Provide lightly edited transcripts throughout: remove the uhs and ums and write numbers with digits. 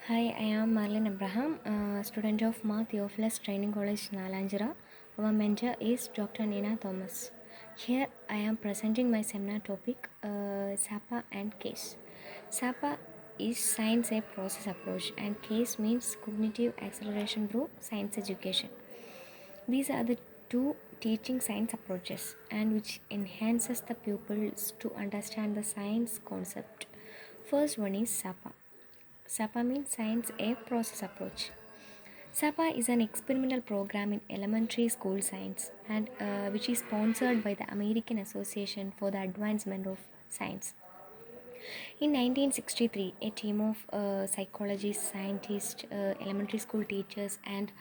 Hi, I am Marlene Abraham, student of Ma Theophilus Training College, Nalanjara. Our mentor is Dr. Nina Thomas. Here I am presenting my seminar topic, SAPA and CASE. SAPA is Science a Process Approach and CASE means Cognitive Acceleration through Science Education. These are the two teaching science approaches and which enhances the pupils to understand the science concept. First one is SAPA. SAPA means Science A Process Approach. SAPA is an experimental program in elementary school science and which is sponsored by the American Association for the Advancement of Science. In 1963, a team of psychologists, scientists, elementary school teachers, and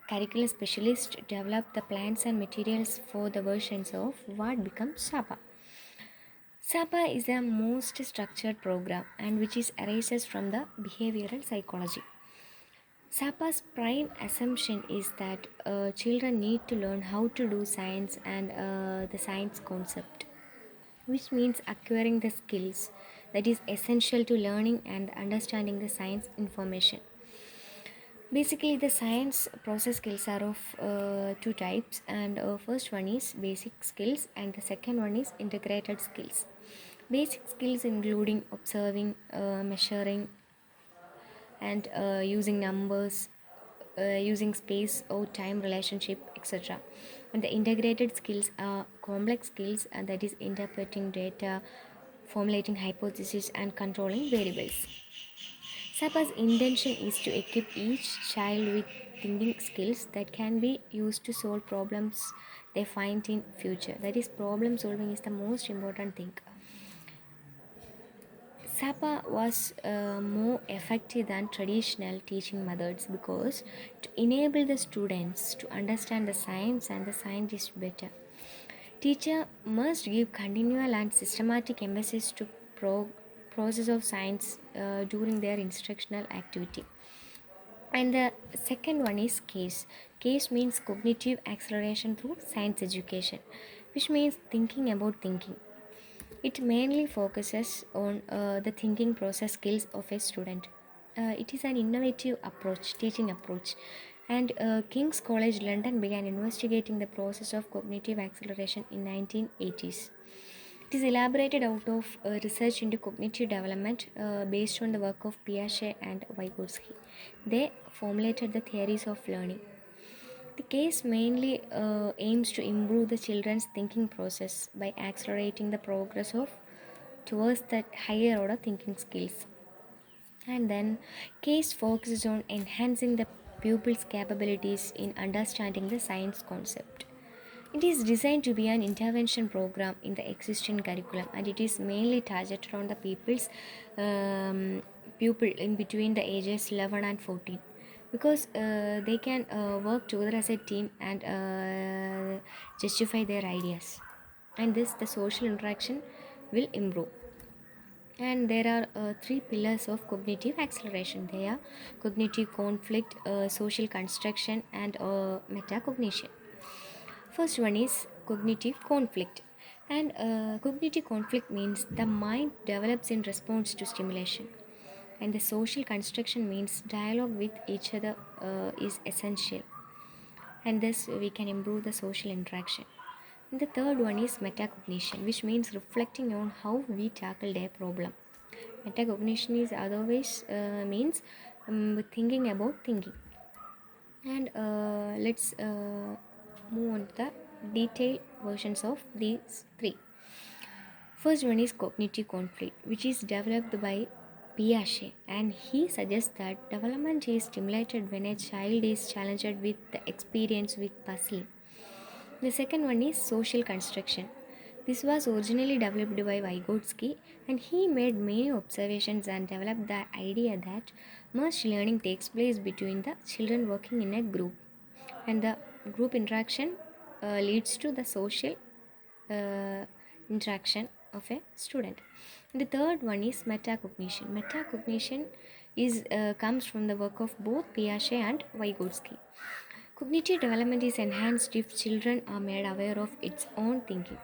curriculum specialists developed the plans and materials for the versions of what becomes SAPA. SAPA is the most structured program and which is arises from the behavioral psychology. SAPA's prime assumption is that children need to learn how to do science and the science concept, which means acquiring the skills that is essential to learning and understanding the science information. Basically, the science process skills are of two types, and first one is basic skills, and the second one is integrated skills. Basic skills including observing, measuring, and using numbers, using space or time relationship, etc. And the integrated skills are complex skills, and that is interpreting data, formulating hypotheses, and controlling variables. SAPA's intention is to equip each child with thinking skills that can be used to solve problems they find in future. That is, problem solving is the most important thing. SAPA was more effective than traditional teaching methods because to enable the students to understand the science and the scientists better, teacher must give continual and systematic emphasis to process of science during their instructional activity. And the second one is CASE. CASE means cognitive acceleration through science education, which means thinking about thinking. It mainly focuses on the thinking process skills of a student. It is an innovative approach, teaching approach, and King's College London began investigating the process of cognitive acceleration in 1980s. It is elaborated out of research into cognitive development based on the work of Piaget and Vygotsky. They formulated the theories of learning. The case mainly aims to improve the children's thinking process by accelerating the progress of towards the higher order thinking skills. And then case focuses on enhancing the pupils' capabilities in understanding the science concept. It is designed to be an intervention program in the existing curriculum, and it is mainly targeted on the pupil in between the ages 11 and 14 because they can work together as a team and justify their ideas, and this the social interaction will improve. And there are three pillars of cognitive acceleration. They are cognitive conflict, social construction, and metacognition. First one is cognitive conflict. And cognitive conflict means the mind develops in response to stimulation. And the social construction means dialogue with each other is essential. And thus we can improve the social interaction. And the third one is metacognition, which means reflecting on how we tackled a problem. Metacognition is otherwise means thinking about thinking. And let's move on to the detailed versions of these three. First one is cognitive conflict, which is developed by Piaget, and he suggests that development is stimulated when a child is challenged with the experience with puzzling. The second one is social construction. This was originally developed by Vygotsky, and he made many observations and developed the idea that much learning takes place between the children working in a group, and the group interaction leads to the social uh, interaction of a student. The third one is metacognition. Metacognition is comes from the work of both Piaget and Vygotsky. Cognitive development is enhanced if children are made aware of its own thinking.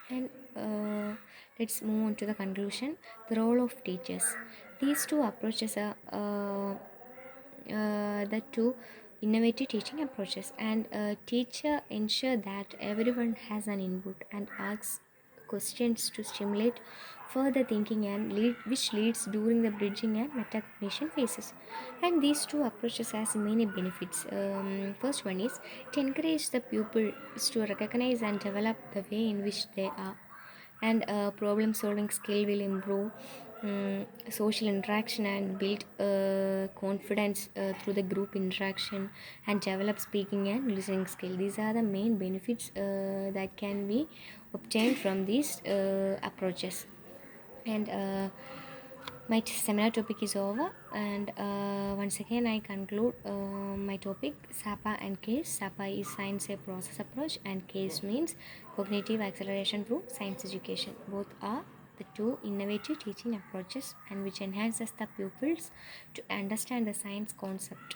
And let's move on to the conclusion. The role of teachers. These two approaches are the two innovative teaching approaches, and a teacher ensure that everyone has an input and asks questions to stimulate further thinking and which leads during the bridging and metacognition phases. And these two approaches has many benefits. First one is to encourage the pupils to recognize and develop the way in which they are, and problem solving skill will improve social interaction and build confidence through the group interaction, and develop speaking and listening skill. These are the main benefits that can be obtained from these approaches. And my seminar topic is over, and once again I conclude my topic. SAPA and CASE. SAPA is science a process approach, and CASE means cognitive acceleration through science education. Both are the two innovative teaching approaches and which enhances the pupils to understand the science concept.